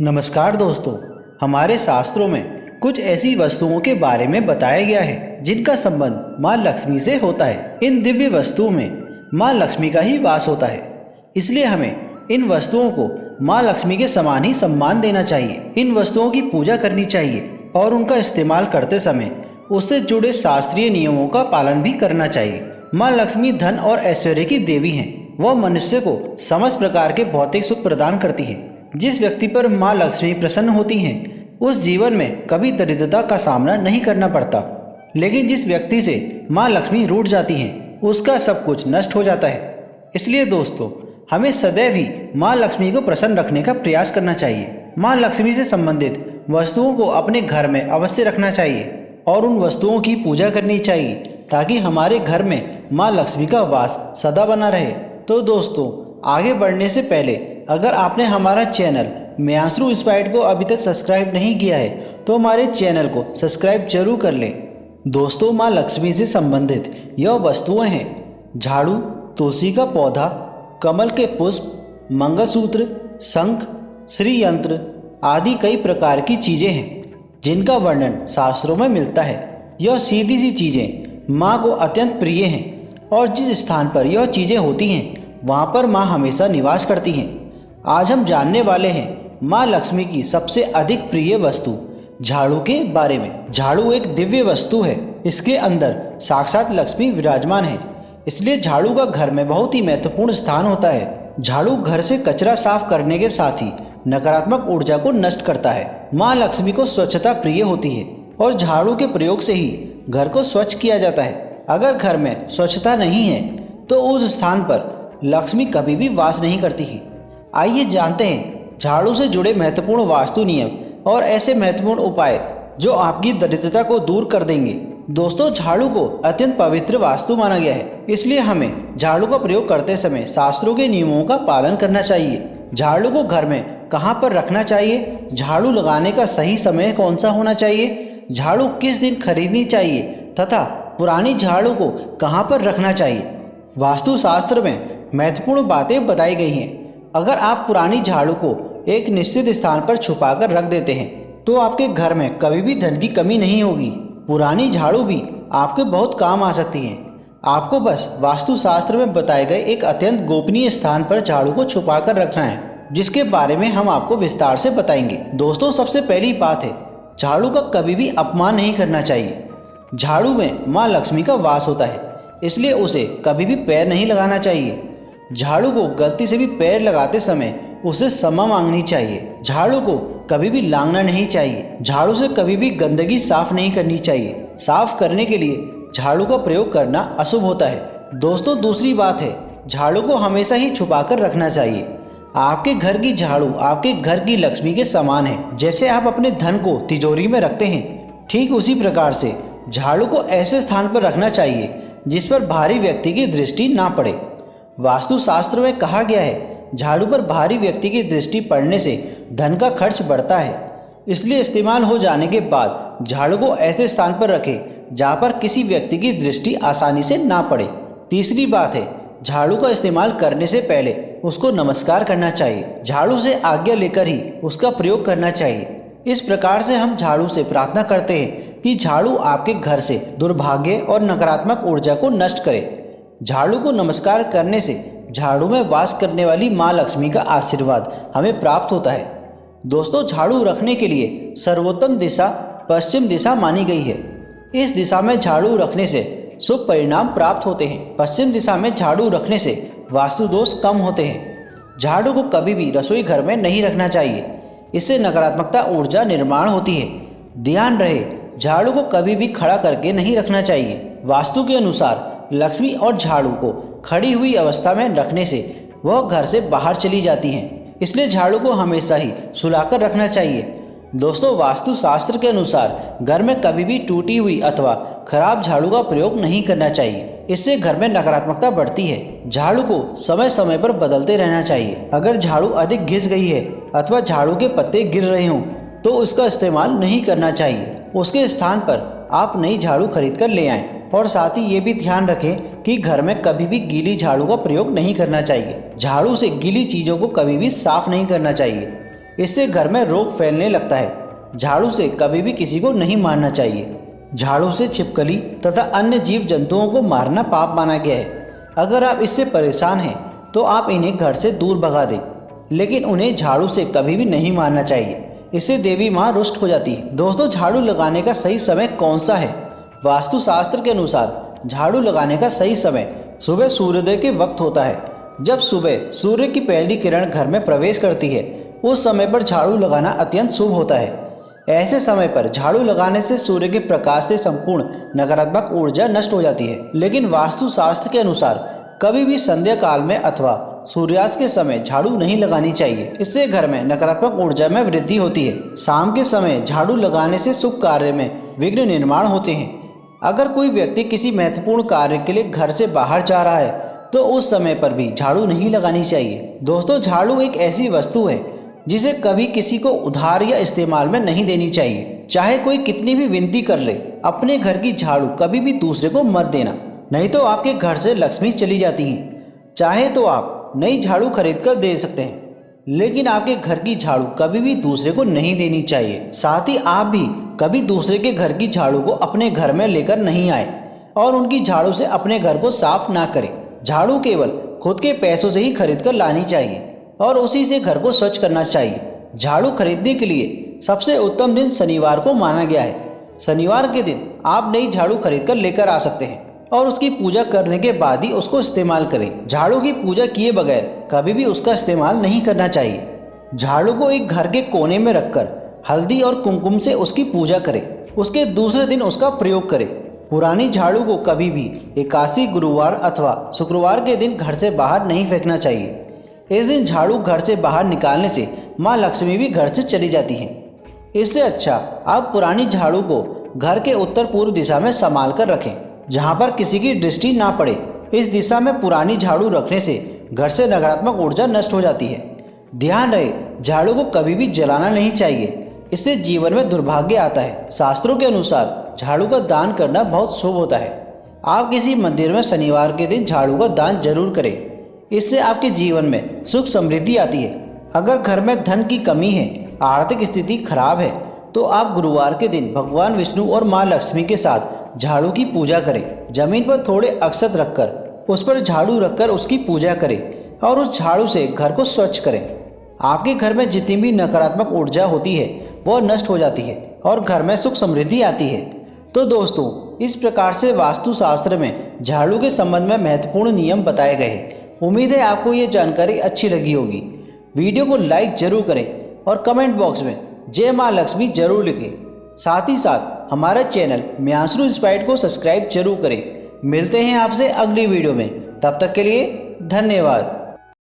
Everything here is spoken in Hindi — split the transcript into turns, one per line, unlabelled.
नमस्कार दोस्तों, हमारे शास्त्रों में कुछ ऐसी वस्तुओं के बारे में बताया गया है जिनका संबंध माँ लक्ष्मी से होता है। इन दिव्य वस्तुओं में माँ लक्ष्मी का ही वास होता है, इसलिए हमें इन वस्तुओं को माँ लक्ष्मी के समान ही सम्मान देना चाहिए। इन वस्तुओं की पूजा करनी चाहिए और उनका इस्तेमाल करते समय उससे जुड़े शास्त्रीय नियमों का पालन भी करना चाहिए। माँ लक्ष्मी धन और ऐश्वर्य की देवी हैं। वह मनुष्य को समस्त प्रकार के भौतिक सुख प्रदान करती है। जिस व्यक्ति पर माँ लक्ष्मी प्रसन्न होती हैं, उस जीवन में कभी दरिद्रता का सामना नहीं करना पड़ता। लेकिन जिस व्यक्ति से माँ लक्ष्मी रूठ जाती हैं, उसका सब कुछ नष्ट हो जाता है। इसलिए दोस्तों, हमें सदैव ही माँ लक्ष्मी को प्रसन्न रखने का प्रयास करना चाहिए। माँ लक्ष्मी से संबंधित वस्तुओं को अपने घर में अवश्य रखना चाहिए और उन वस्तुओं की पूजा करनी चाहिए ताकि हमारे घर में माँ लक्ष्मी का वास सदा बना रहे। तो दोस्तों, आगे बढ़ने से पहले अगर आपने हमारा चैनल मेयांश्रू इंस्पायर्ड को अभी तक सब्सक्राइब नहीं किया है तो हमारे चैनल को सब्सक्राइब जरूर कर लें। दोस्तों, माँ लक्ष्मी से संबंधित यह वस्तुएं हैं: झाड़ू, तुलसी का पौधा, कमल के पुष्प, मंगलसूत्र, शंख, श्री यंत्र आदि कई प्रकार की चीज़ें हैं जिनका वर्णन शास्त्रों में मिलता है। यह सीधी सी चीज़ें माँ को अत्यंत प्रिय हैं और जिस स्थान पर यह चीज़ें होती हैं वहाँ पर माँ हमेशा निवास करती हैं। आज हम जानने वाले हैं माँ लक्ष्मी की सबसे अधिक प्रिय वस्तु झाड़ू के बारे में। झाड़ू एक दिव्य वस्तु है। इसके अंदर साक्षात लक्ष्मी विराजमान है, इसलिए झाड़ू का घर में बहुत ही महत्वपूर्ण स्थान होता है। झाड़ू घर से कचरा साफ करने के साथ ही नकारात्मक ऊर्जा को नष्ट करता है। माँ लक्ष्मी को स्वच्छता प्रिय होती है और झाड़ू के प्रयोग से ही घर को स्वच्छ किया जाता है। अगर घर में स्वच्छता नहीं है तो उस स्थान पर लक्ष्मी कभी भी वास नहीं करती है। आइए जानते हैं झाड़ू से जुड़े महत्वपूर्ण वास्तु नियम और ऐसे महत्वपूर्ण उपाय जो आपकी दरिद्रता को दूर कर देंगे। दोस्तों, झाड़ू को अत्यंत पवित्र वास्तु माना गया है, इसलिए हमें झाड़ू का प्रयोग करते समय शास्त्रों के नियमों का पालन करना चाहिए। झाड़ू को घर में कहाँ पर रखना चाहिए, झाड़ू लगाने का सही समय कौन सा होना चाहिए, झाड़ू किस दिन खरीदनी चाहिए तथा पुरानी झाड़ू को कहाँ पर रखना चाहिए, वास्तु शास्त्र में महत्वपूर्ण बातें बताई गई हैं। अगर आप पुरानी झाड़ू को एक निश्चित स्थान पर छुपाकर रख देते हैं तो आपके घर में कभी भी धन की कमी नहीं होगी। पुरानी झाड़ू भी आपके बहुत काम आ सकती हैं। आपको बस वास्तुशास्त्र में बताए गए एक अत्यंत गोपनीय स्थान पर झाड़ू को छुपाकर रखना है, जिसके बारे में हम आपको विस्तार से बताएंगे। दोस्तों, सबसे पहली बात है, झाड़ू का कभी भी अपमान नहीं करना चाहिए। झाड़ू में माँ लक्ष्मी का वास होता है, इसलिए उसे कभी भी पैर नहीं लगाना चाहिए। झाड़ू को गलती से भी पैर लगाते समय उसे क्षमा मांगनी चाहिए। झाड़ू को कभी भी लांघना नहीं चाहिए। झाड़ू से कभी भी गंदगी साफ नहीं करनी चाहिए। साफ करने के लिए झाड़ू का प्रयोग करना अशुभ होता है। दोस्तों, दूसरी बात है, झाड़ू को हमेशा ही छुपाकर रखना चाहिए। आपके घर की झाड़ू आपके घर की लक्ष्मी के समान है। जैसे आप अपने धन को तिजोरी में रखते हैं, ठीक उसी प्रकार से झाड़ू को ऐसे स्थान पर रखना चाहिए जिस पर बाहरी व्यक्ति की दृष्टि ना पड़े। वास्तुशास्त्र में कहा गया है, झाड़ू पर बाहरी व्यक्ति की दृष्टि पड़ने से धन का खर्च बढ़ता है, इसलिए इस्तेमाल हो जाने के बाद झाड़ू को ऐसे स्थान पर रखें जहाँ पर किसी व्यक्ति की दृष्टि आसानी से ना पड़े। तीसरी बात है, झाड़ू का इस्तेमाल करने से पहले उसको नमस्कार करना चाहिए। झाड़ू से आज्ञा लेकर ही उसका प्रयोग करना चाहिए। इस प्रकार से हम झाड़ू से प्रार्थना करते हैं कि झाड़ू आपके घर से दुर्भाग्य और नकारात्मक ऊर्जा को नष्ट करे। झाड़ू को नमस्कार करने से झाड़ू में वास करने वाली माँ लक्ष्मी का आशीर्वाद हमें प्राप्त होता है। दोस्तों, झाड़ू रखने के लिए सर्वोत्तम दिशा पश्चिम दिशा मानी गई है। इस दिशा में झाड़ू रखने से शुभ परिणाम प्राप्त होते हैं। पश्चिम दिशा में झाड़ू रखने से वास्तु दोष कम होते हैं। झाड़ू को कभी भी रसोई घर में नहीं रखना चाहिए, इससे नकारात्मकता ऊर्जा निर्माण होती है। ध्यान रहे, झाड़ू को कभी भी खड़ा करके नहीं रखना चाहिए। वास्तु के अनुसार लक्ष्मी और झाड़ू को खड़ी हुई अवस्था में रखने से वह घर से बाहर चली जाती हैं, इसलिए झाड़ू को हमेशा ही सुलाकर रखना चाहिए। दोस्तों, वास्तु शास्त्र के अनुसार घर में कभी भी टूटी हुई अथवा खराब झाड़ू का प्रयोग नहीं करना चाहिए, इससे घर में नकारात्मकता बढ़ती है। झाड़ू को समय समय पर बदलते रहना चाहिए। अगर झाड़ू अधिक घिस गई है अथवा झाड़ू के पत्ते गिर रहे हों तो उसका इस्तेमाल नहीं करना चाहिए। उसके स्थान पर आप नई झाड़ू खरीद कर ले आएं और साथ ही ये भी ध्यान रखें कि घर में कभी भी गीली झाड़ू का प्रयोग नहीं करना चाहिए। झाड़ू से गीली चीज़ों को कभी भी साफ नहीं करना चाहिए, इससे घर में रोग फैलने लगता है। झाड़ू से कभी भी किसी को नहीं मारना चाहिए। झाड़ू से छिपकली तथा अन्य जीव जंतुओं को मारना पाप माना गया है। अगर आप इससे परेशान हैं तो आप इन्हें घर से दूर भगा दें, लेकिन उन्हें झाड़ू से कभी भी नहीं मारना चाहिए। इससे देवी माँ रुष्ट हो जाती है। दोस्तों, झाड़ू लगाने का सही समय कौन सा है? वास्तुशास्त्र के अनुसार झाड़ू लगाने का सही समय सुबह सूर्योदय के वक्त होता है। जब सुबह सूर्य की पहली किरण घर में प्रवेश करती है, उस समय पर झाड़ू लगाना अत्यंत शुभ होता है। ऐसे समय पर झाड़ू लगाने से सूर्य के प्रकाश से संपूर्ण नकारात्मक ऊर्जा नष्ट हो जाती है। लेकिन वास्तुशास्त्र के अनुसार कभी भी संध्या काल में अथवा सूर्यास्त के समय झाड़ू नहीं लगानी चाहिए। इससे घर में नकारात्मक ऊर्जा में वृद्धि होती है। शाम के समय झाड़ू लगाने से शुभ कार्य में विघ्न निर्माण होते हैं। अगर कोई व्यक्ति किसी महत्वपूर्ण कार्य के लिए घर से बाहर जा रहा है तो उस समय पर भी झाड़ू नहीं लगानी चाहिए। दोस्तों, झाड़ू एक ऐसी वस्तु है जिसे कभी किसी को उधार या इस्तेमाल में नहीं देनी चाहिए। चाहे कोई कितनी भी विनती कर ले, अपने घर की झाड़ू कभी भी दूसरे को मत देना, नहीं तो आपके घर से लक्ष्मी चली जाती है। चाहे तो आप नई झाड़ू खरीद कर दे सकते हैं, लेकिन आपके घर की झाड़ू कभी भी दूसरे को नहीं देनी चाहिए। साथ ही आप भी कभी दूसरे के घर की झाड़ू को अपने घर में लेकर नहीं आए और उनकी झाड़ू से अपने घर को साफ ना करें। झाड़ू केवल खुद के पैसों से ही खरीद कर लानी चाहिए और उसी से घर को स्वच्छ करना चाहिए। झाड़ू खरीदने के लिए सबसे उत्तम दिन शनिवार को माना गया है। शनिवार के दिन आप नई झाड़ू खरीद कर लेकर आ सकते हैं और उसकी पूजा करने के बाद ही उसको इस्तेमाल करें। झाड़ू की पूजा किए बगैर कभी भी उसका इस्तेमाल नहीं करना चाहिए। झाड़ू को एक घर के कोने में रखकर हल्दी और कुमकुम से उसकी पूजा करें। उसके दूसरे दिन उसका प्रयोग करें। पुरानी झाड़ू को कभी भी एकादशी, गुरुवार अथवा शुक्रवार के दिन घर से बाहर नहीं फेंकना चाहिए। इस दिन झाड़ू घर से बाहर निकालने से माँ लक्ष्मी भी घर से चली जाती हैं। इससे अच्छा आप पुरानी झाड़ू को घर के उत्तर पूर्व दिशा में संभाल कर रखें, जहाँ पर किसी की दृष्टि ना पड़े। इस दिशा में पुरानी झाड़ू रखने से घर से नकारात्मक ऊर्जा नष्ट हो जाती है। ध्यान रहे, झाड़ू को कभी भी जलाना नहीं चाहिए, इससे जीवन में दुर्भाग्य आता है। शास्त्रों के अनुसार झाड़ू का दान करना बहुत शुभ होता है। आप किसी मंदिर में शनिवार के दिन झाड़ू का दान जरूर करें, इससे आपके जीवन में सुख समृद्धि आती है। अगर घर में धन की कमी है, आर्थिक स्थिति खराब है, तो आप गुरुवार के दिन भगवान विष्णु और माँ लक्ष्मी के साथ झाड़ू की पूजा करें। जमीन पर थोड़े अक्षत रखकर उस पर झाड़ू रखकर उसकी पूजा करें और उस झाड़ू से घर को स्वच्छ करें। आपके घर में जितनी भी नकारात्मक ऊर्जा होती है वह नष्ट हो जाती है और घर में सुख समृद्धि आती है। तो दोस्तों, इस प्रकार से वास्तुशास्त्र में झाड़ू के संबंध में महत्वपूर्ण नियम बताए गए हैं। उम्मीद है आपको ये जानकारी अच्छी लगी होगी। वीडियो को लाइक जरूर करें और कमेंट बॉक्स में जय माँ लक्ष्मी जरूर लिखें। साथ ही साथ हमारा चैनल म्यांसुर इंस्पायर्ड को सब्सक्राइब जरूर करें। मिलते हैं आपसे अगली वीडियो में, तब तक के लिए धन्यवाद।